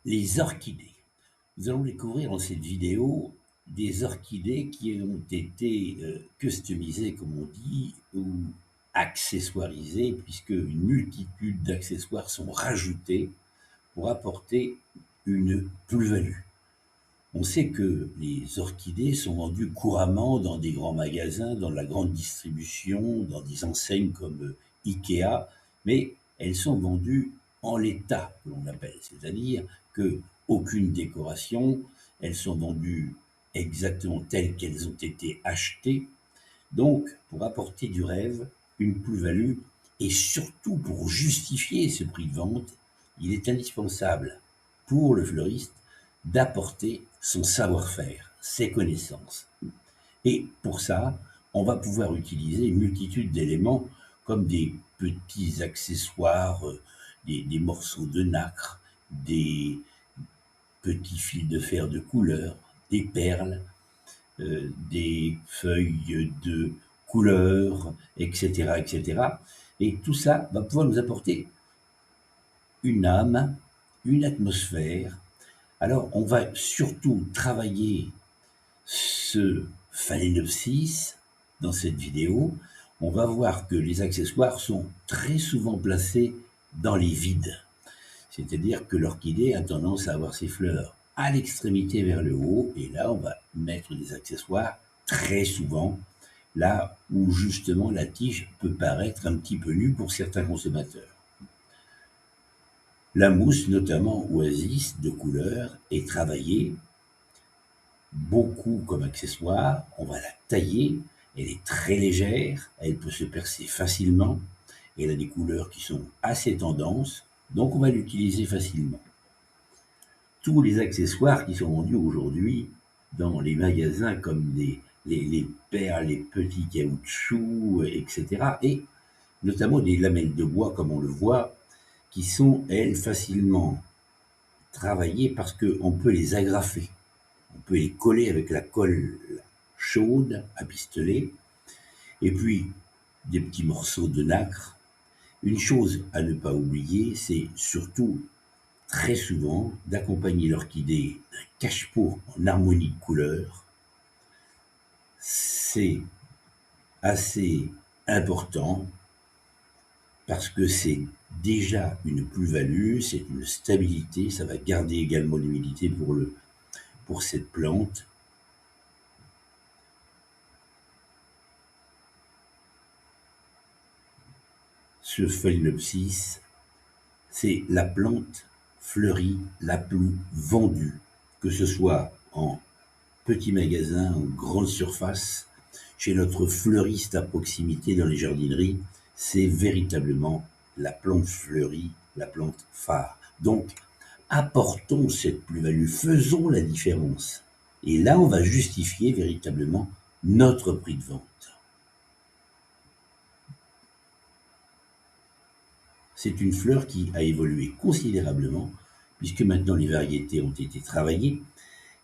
Les orchidées. Nous allons découvrir dans cette vidéo des orchidées qui ont été customisées, comme on dit, ou accessoirisées, puisque une multitude d'accessoires sont rajoutés pour apporter une plus-value. On sait que les orchidées sont vendues couramment dans des grands magasins, dans la grande distribution, dans des enseignes comme Ikea, mais elles sont vendues en l'état, que l'on appelle, c'est-à-dire que aucune décoration, elles sont vendues exactement telles qu'elles ont été achetées, donc pour apporter du rêve, une plus-value, et surtout pour justifier ce prix de vente, il est indispensable pour le fleuriste d'apporter son savoir-faire, ses connaissances. Et pour ça, on va pouvoir utiliser une multitude d'éléments comme des petits accessoires, des morceaux de nacre, des petits fils de fer de couleur, des perles, des feuilles de couleur, etc., etc. Et tout ça va pouvoir nous apporter une âme, une atmosphère. Alors, on va surtout travailler ce phalaenopsis dans cette vidéo. On va voir que les accessoires sont très souvent placés dans les vides. C'est-à-dire que l'orchidée a tendance à avoir ses fleurs à l'extrémité vers le haut, et là, on va mettre des accessoires très souvent là où justement la tige peut paraître un petit peu nue pour certains consommateurs. La mousse, notamment oasis de couleur, est travaillée beaucoup comme accessoire. On va la tailler, elle est très légère, elle peut se percer facilement, elle a des couleurs qui sont assez tendances, donc on va l'utiliser facilement. Tous les accessoires qui sont vendus aujourd'hui dans les magasins comme les perles, les petits caoutchoucs, etc. et notamment des lamelles de bois comme on le voit, qui sont, elles, facilement travaillées parce qu'on peut les agrafer. On peut les coller avec la colle chaude à pistolet, et puis des petits morceaux de nacre. Une chose à ne pas oublier, c'est surtout très souvent d'accompagner l'orchidée d'un cache-pot en harmonie de couleurs. C'est assez important parce que c'est déjà une plus-value, c'est une stabilité, ça va garder également l'humidité pour cette plante. Ce phalaenopsis, c'est la plante fleurie la plus vendue, que ce soit en petit magasin, en grande surface, chez notre fleuriste à proximité dans les jardineries, c'est véritablement la plante fleurie, la plante phare. Donc, apportons cette plus-value, faisons la différence. Et là, on va justifier véritablement notre prix de vente. C'est une fleur qui a évolué considérablement, puisque maintenant les variétés ont été travaillées,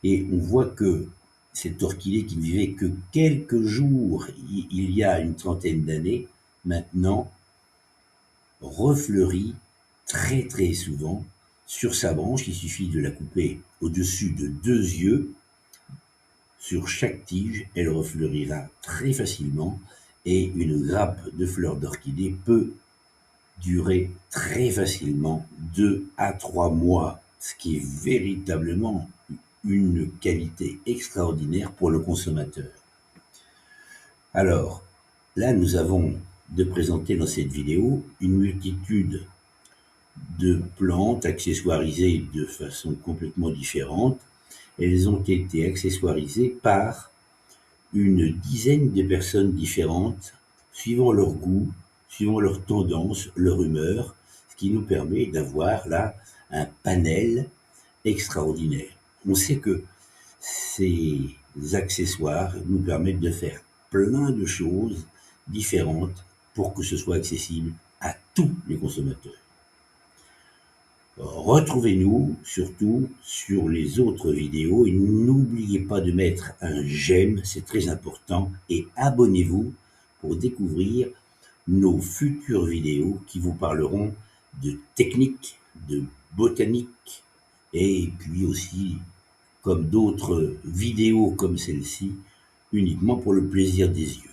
et on voit que cette orchidée qui ne vivait que quelques jours il y a une trentaine d'années, maintenant refleurit très très souvent sur sa branche. Il suffit de la couper au-dessus de 2 yeux. Sur chaque tige, elle refleurira très facilement, et une grappe de fleurs d'orchidée peut durer très facilement 2 à 3 mois, ce qui est véritablement une qualité extraordinaire pour le consommateur. Alors, là, nous avons de présenter dans cette vidéo une multitude de plantes accessoirisées de façon complètement différente. Elles ont été accessoirisées par une dizaine de personnes différentes, suivant leur goût, suivant leur tendance, leur humeur, ce qui nous permet d'avoir là un panel extraordinaire. On sait que ces accessoires nous permettent de faire plein de choses différentes pour que ce soit accessible à tous les consommateurs. Retrouvez-nous surtout sur les autres vidéos et n'oubliez pas de mettre un j'aime, c'est très important, et abonnez-vous pour découvrir nos futures vidéos qui vous parleront de technique, de botanique, et puis aussi, comme d'autres vidéos comme celle-ci, uniquement pour le plaisir des yeux.